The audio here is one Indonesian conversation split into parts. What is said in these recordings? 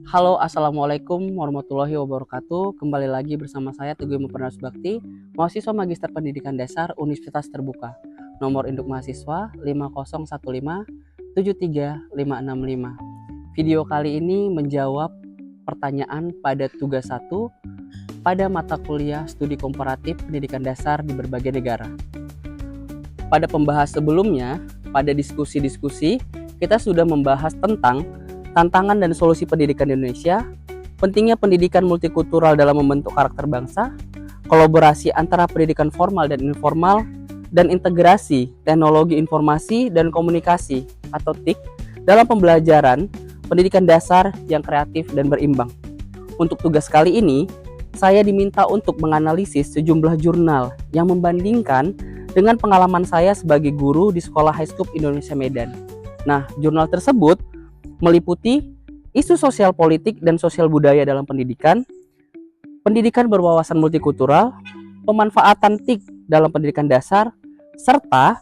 Halo, Assalamualaikum warahmatullahi wabarakatuh. Kembali lagi bersama saya Teguh Mupernas Bakti, mahasiswa Magister Pendidikan Dasar Universitas Terbuka. Nomor induk mahasiswa 501573565. Video kali ini menjawab pertanyaan pada tugas 1 pada mata kuliah Studi Komparatif Pendidikan Dasar di berbagai negara. Pada pembahas sebelumnya, pada diskusi-diskusi, kita sudah membahas tentang tantangan dan solusi pendidikan di Indonesia, pentingnya pendidikan multikultural dalam membentuk karakter bangsa, kolaborasi antara pendidikan formal dan informal, dan integrasi teknologi informasi dan komunikasi atau TIK dalam pembelajaran pendidikan dasar yang kreatif dan berimbang. Untuk tugas kali ini, saya diminta untuk menganalisis sejumlah jurnal yang membandingkan dengan pengalaman saya sebagai guru di Sekolah High School Indonesia Medan. Nah, jurnal tersebut meliputi isu sosial politik dan sosial budaya dalam pendidikan, pendidikan berwawasan multikultural, pemanfaatan TIK dalam pendidikan dasar, serta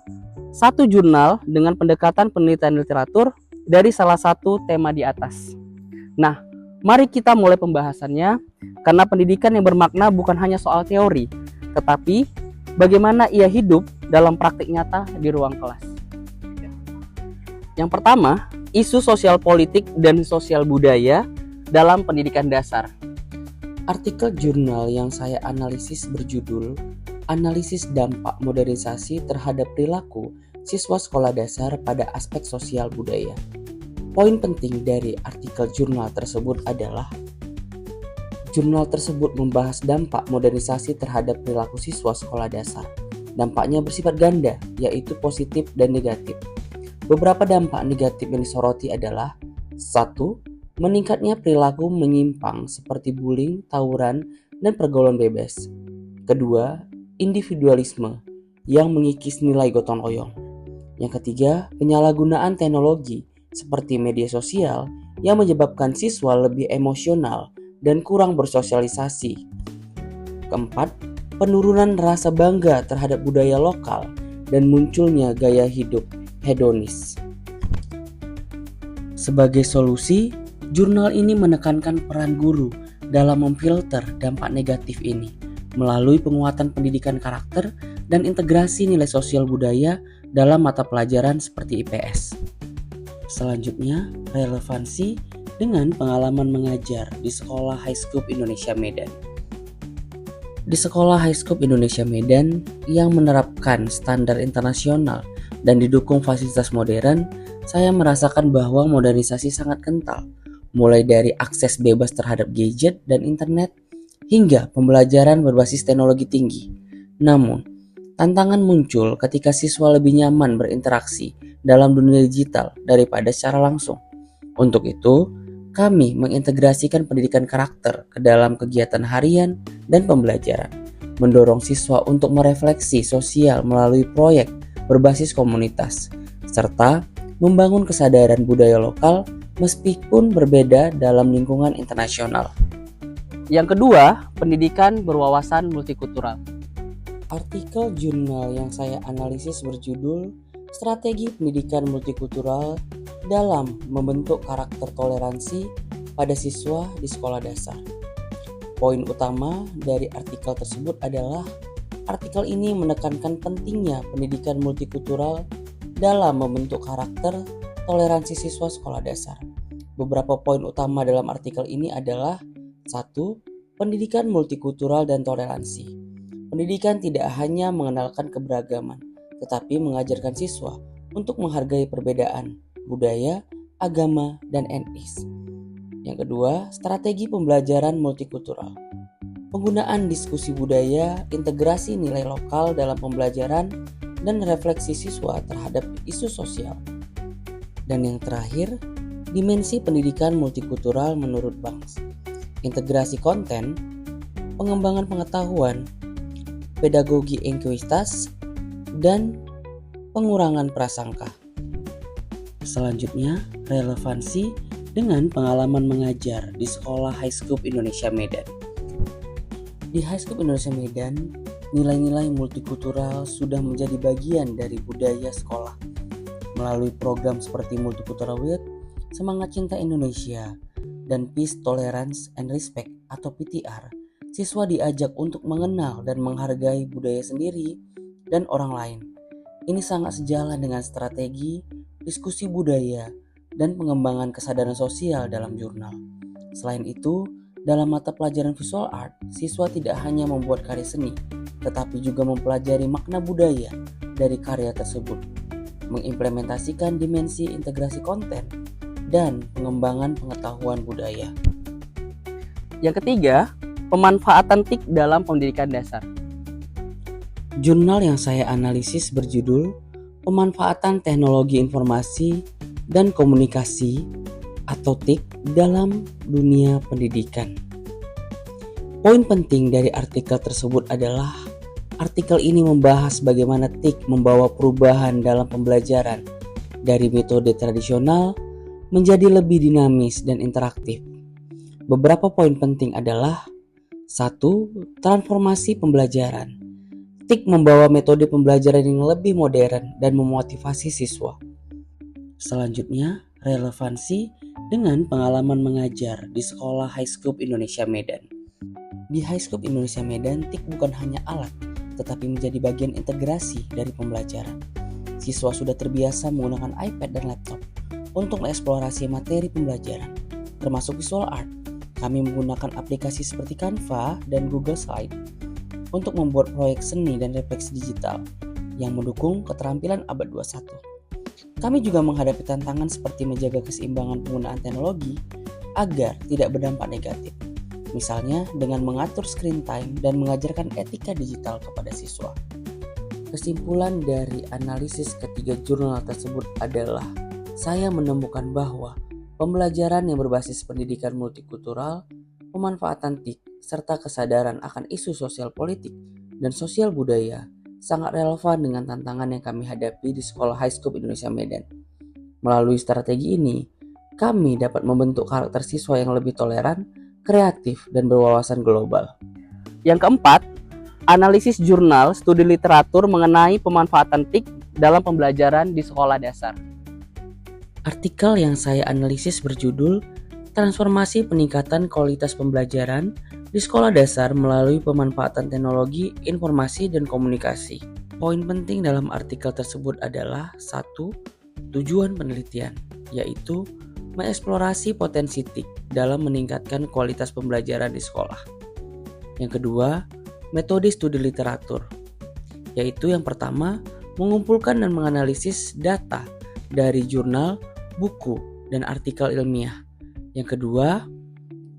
satu jurnal dengan pendekatan penelitian literatur dari salah satu tema di atas. Nah, mari kita mulai pembahasannya, karena pendidikan yang bermakna bukan hanya soal teori, tetapi bagaimana ia hidup dalam praktik nyata di ruang kelas. Yang pertama, isu sosial politik dan sosial budaya dalam pendidikan dasar. Artikel jurnal yang saya analisis berjudul Analisis Dampak Modernisasi Terhadap Perilaku Siswa Sekolah Dasar pada Aspek Sosial Budaya. Poin penting dari artikel jurnal tersebut adalah jurnal tersebut membahas dampak modernisasi terhadap perilaku siswa sekolah dasar. Dampaknya bersifat ganda, yaitu positif dan negatif. Beberapa dampak negatif yang disoroti adalah 1. Meningkatnya perilaku menyimpang seperti bullying, tawuran, dan pergaulan bebas. 2. Individualisme yang mengikis nilai gotong royong. Yang 3. Penyalahgunaan teknologi seperti media sosial yang menyebabkan siswa lebih emosional dan kurang bersosialisasi. 4. Penurunan rasa bangga terhadap budaya lokal dan munculnya gaya hidup hedonis. Sebagai solusi, jurnal ini menekankan peran guru dalam memfilter dampak negatif ini melalui penguatan pendidikan karakter dan integrasi nilai sosial budaya dalam mata pelajaran seperti IPS. Selanjutnya, relevansi dengan pengalaman mengajar di Sekolah High School Indonesia Medan. Di Sekolah High School Indonesia Medan yang menerapkan standar internasional dan didukung fasilitas modern, saya merasakan bahwa modernisasi sangat kental, mulai dari akses bebas terhadap gadget dan internet, hingga pembelajaran berbasis teknologi tinggi. Namun, tantangan muncul ketika siswa lebih nyaman berinteraksi dalam dunia digital daripada secara langsung. Untuk itu, kami mengintegrasikan pendidikan karakter ke dalam kegiatan harian dan pembelajaran, mendorong siswa untuk merefleksi sosial melalui proyek berbasis komunitas, serta membangun kesadaran budaya lokal meskipun berbeda dalam lingkungan internasional. Yang kedua, pendidikan berwawasan multikultural. Artikel jurnal yang saya analisis berjudul Strategi Pendidikan Multikultural dalam Membentuk Karakter Toleransi pada Siswa di Sekolah Dasar. Poin utama dari artikel tersebut adalah artikel ini menekankan pentingnya pendidikan multikultural dalam membentuk karakter toleransi siswa sekolah dasar. Beberapa poin utama dalam artikel ini adalah 1. Pendidikan multikultural dan toleransi. Pendidikan tidak hanya mengenalkan keberagaman, tetapi mengajarkan siswa untuk menghargai perbedaan budaya, agama, dan etnis. Yang kedua, strategi pembelajaran multikultural. Penggunaan diskusi budaya, integrasi nilai lokal dalam pembelajaran, dan refleksi siswa terhadap isu sosial. Dan yang terakhir, dimensi pendidikan multikultural menurut Banks. Integrasi konten, pengembangan pengetahuan, pedagogi ekuitas, dan pengurangan prasangka. Selanjutnya, relevansi dengan pengalaman mengajar di Sekolah High School Indonesia Medan. Di High School Indonesia Medan, nilai-nilai multikultural sudah menjadi bagian dari budaya sekolah. Melalui program seperti Multicultural Week, Semangat Cinta Indonesia, dan Peace, Tolerance, and Respect atau PTR, siswa diajak untuk mengenal dan menghargai budaya sendiri dan orang lain. Ini sangat sejalan dengan strategi, diskusi budaya, dan pengembangan kesadaran sosial dalam jurnal. Selain itu, dalam mata pelajaran visual art, siswa tidak hanya membuat karya seni, tetapi juga mempelajari makna budaya dari karya tersebut, mengimplementasikan dimensi integrasi konten, dan pengembangan pengetahuan budaya. Yang ketiga, pemanfaatan TIK dalam pendidikan dasar. Jurnal yang saya analisis berjudul Pemanfaatan Teknologi Informasi dan Komunikasi atau TIK dalam Dunia Pendidikan. Poin penting dari artikel tersebut adalah artikel ini membahas bagaimana TIK membawa perubahan dalam pembelajaran dari metode tradisional menjadi lebih dinamis dan interaktif. Beberapa poin penting adalah 1. Transformasi pembelajaran. TIK membawa metode pembelajaran yang lebih modern dan memotivasi siswa. Selanjutnya, relevansi dengan pengalaman mengajar di Sekolah Highscope Indonesia Medan. Di Highscope Indonesia Medan, TIK bukan hanya alat, tetapi menjadi bagian integrasi dari pembelajaran. Siswa sudah terbiasa menggunakan iPad dan laptop untuk mengeksplorasi materi pembelajaran, termasuk visual art. Kami menggunakan aplikasi seperti Canva dan Google Slide untuk membuat proyek seni dan refleksi digital yang mendukung keterampilan abad 21. Kami juga menghadapi tantangan seperti menjaga keseimbangan penggunaan teknologi agar tidak berdampak negatif. Misalnya dengan mengatur screen time dan mengajarkan etika digital kepada siswa. Kesimpulan dari analisis ketiga jurnal tersebut adalah saya menemukan bahwa pembelajaran yang berbasis pendidikan multikultural, pemanfaatan TIK, serta kesadaran akan isu sosial politik dan sosial budaya sangat relevan dengan tantangan yang kami hadapi di Sekolah Highscope Indonesia Medan. Melalui strategi ini, kami dapat membentuk karakter siswa yang lebih toleran, kreatif, dan berwawasan global. Yang keempat, analisis jurnal studi literatur mengenai pemanfaatan TIK dalam pembelajaran di sekolah dasar. Artikel yang saya analisis berjudul Transformasi Peningkatan Kualitas Pembelajaran di Sekolah Dasar melalui Pemanfaatan Teknologi, Informasi, dan Komunikasi. Poin penting dalam artikel tersebut adalah 1. Tujuan penelitian, yaitu mengeksplorasi potensi TIK dalam meningkatkan kualitas pembelajaran di sekolah. Yang kedua, metode studi literatur, yaitu yang pertama, mengumpulkan dan menganalisis data dari jurnal, buku, dan artikel ilmiah. Yang kedua,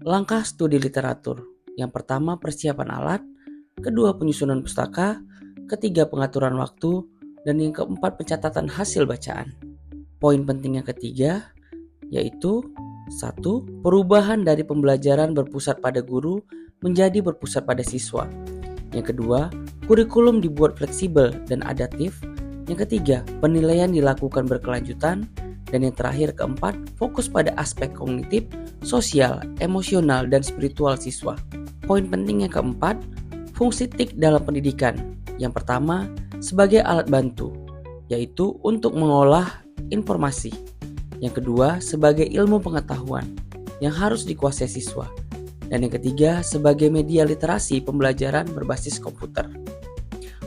langkah studi literatur. Yang pertama, persiapan alat. Kedua, penyusunan pustaka. Ketiga, pengaturan waktu. Dan yang keempat, pencatatan hasil bacaan. Poin penting yang ketiga, yaitu 1. Perubahan dari pembelajaran berpusat pada guru menjadi berpusat pada siswa. Yang kedua, kurikulum dibuat fleksibel dan adaptif. Yang ketiga, penilaian dilakukan berkelanjutan. Dan yang terakhir, keempat, fokus pada aspek kognitif, sosial, emosional, dan spiritual siswa. Poin penting yang keempat, fungsi TIK dalam pendidikan. Yang pertama, sebagai alat bantu, yaitu untuk mengolah informasi. Yang kedua, sebagai ilmu pengetahuan yang harus dikuasai siswa. Dan yang ketiga, sebagai media literasi pembelajaran berbasis komputer.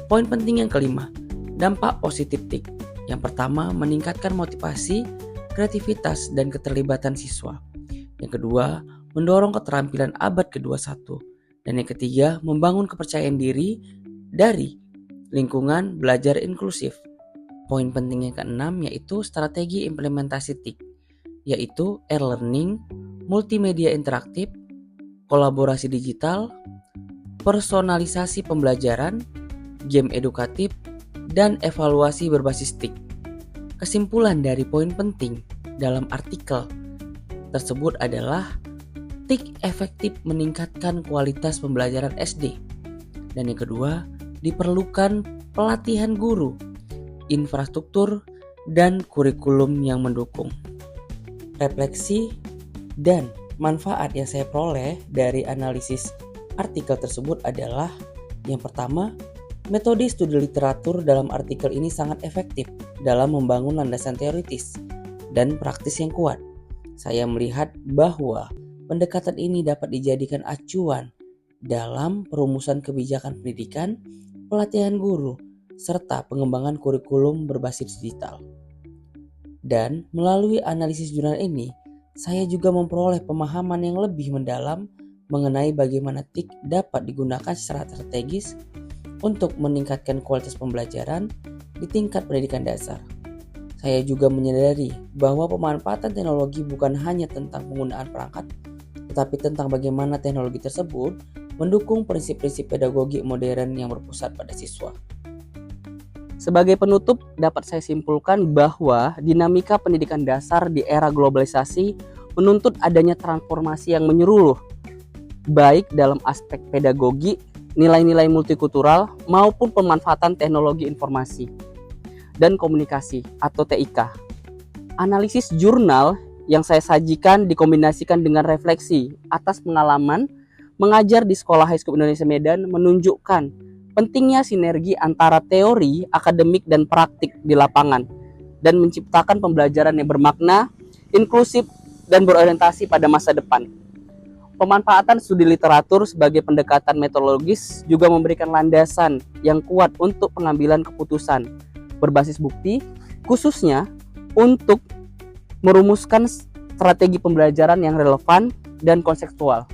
Poin penting yang kelima, dampak positif TIK. Yang pertama, meningkatkan motivasi, kreativitas, dan keterlibatan siswa. Yang kedua, mendorong keterampilan abad ke-21. Dan yang ketiga, membangun kepercayaan diri dari lingkungan belajar inklusif. Poin penting yang keenam yaitu strategi implementasi TIK, yaitu e-learning, multimedia interaktif, kolaborasi digital, personalisasi pembelajaran, game edukatif, dan evaluasi berbasis TIK. Kesimpulan dari poin penting dalam artikel tersebut adalah TIK efektif meningkatkan kualitas pembelajaran SD. Dan yang kedua, diperlukan pelatihan guru, infrastruktur, dan kurikulum yang mendukung. Refleksi dan manfaat yang saya peroleh dari analisis artikel tersebut adalah yang pertama, metode studi literatur dalam artikel ini sangat efektif dalam membangun landasan teoritis dan praktis yang kuat. Saya melihat bahwa pendekatan ini dapat dijadikan acuan dalam perumusan kebijakan pendidikan, pelatihan guru, serta pengembangan kurikulum berbasis digital. Dan melalui analisis jurnal ini, saya juga memperoleh pemahaman yang lebih mendalam mengenai bagaimana TIK dapat digunakan secara strategis untuk meningkatkan kualitas pembelajaran di tingkat pendidikan dasar. Saya juga menyadari bahwa pemanfaatan teknologi bukan hanya tentang penggunaan perangkat, tetapi tentang bagaimana teknologi tersebut mendukung prinsip-prinsip pedagogi modern yang berpusat pada siswa. Sebagai penutup, dapat saya simpulkan bahwa dinamika pendidikan dasar di era globalisasi menuntut adanya transformasi yang menyeluruh, baik dalam aspek pedagogi, nilai-nilai multikultural, maupun pemanfaatan teknologi informasi dan komunikasi atau TIK. Analisis jurnal yang saya sajikan dikombinasikan dengan refleksi atas pengalaman mengajar di Sekolah High School Indonesia Medan menunjukkan pentingnya sinergi antara teori, akademik, dan praktik di lapangan dan menciptakan pembelajaran yang bermakna, inklusif, dan berorientasi pada masa depan. Pemanfaatan studi literatur sebagai pendekatan metodologis juga memberikan landasan yang kuat untuk pengambilan keputusan berbasis bukti, khususnya untuk merumuskan strategi pembelajaran yang relevan dan konseptual.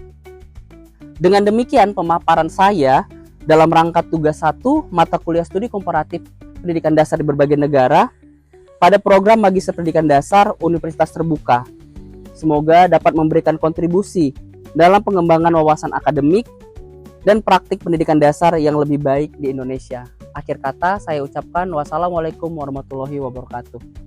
Dengan demikian, pemaparan saya dalam rangka tugas 1 mata kuliah studi komparatif pendidikan dasar di berbagai negara pada program Magister Pendidikan Dasar Universitas Terbuka. Semoga dapat memberikan kontribusi dalam pengembangan wawasan akademik dan praktik pendidikan dasar yang lebih baik di Indonesia. Akhir kata saya ucapkan wassalamualaikum warahmatullahi wabarakatuh.